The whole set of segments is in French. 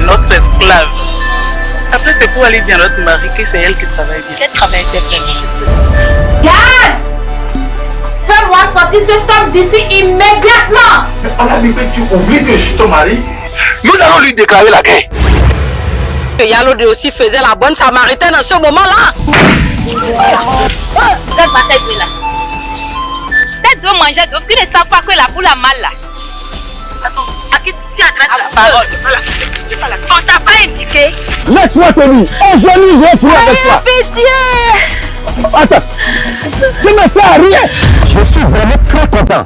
Notre esclave. Après, c'est pour aller dire à notre mari que c'est elle qui travaille bien. Quel travail c'est fait? Garde! Fais-moi sortir cet homme d'ici immédiatement! Mais tu oublies que je suis ton mari? Nous allons lui déclarer la guerre. Yalodé aussi faisait la bonne samaritaine en ce moment-là. Cette bataille là. Cette doit manger d'offre qui ne savent pas que la boule a mal là. Attends, à qui tu adresses la parole? On t'a pas indiqué. Laisse-moi te dire. Aujourd'hui, je vais finir avec toi. Pitié! Attends. Tu ne fais rien. Je suis vraiment très content.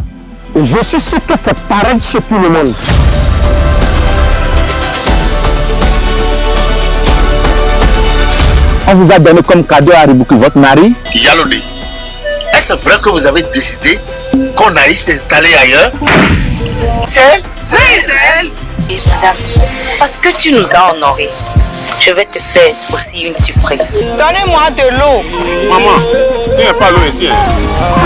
Et je suis sûr que c'est pareil chez tout le monde. On vous a donné comme cadeau à Ribouki votre mari. Yalodé, est-ce vrai que vous avez décidé qu'on aille s'installer ailleurs? C'est elle. Et madame, parce que tu nous as honorés, je vais te faire aussi une surprise. Donnez-moi de l'eau. Maman, tu n'as pas l'eau ici.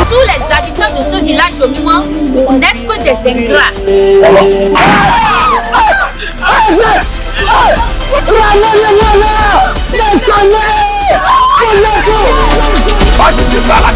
Tous les habitants de ce village au moment, vous n'êtes que des ingrats. Moi, je te parle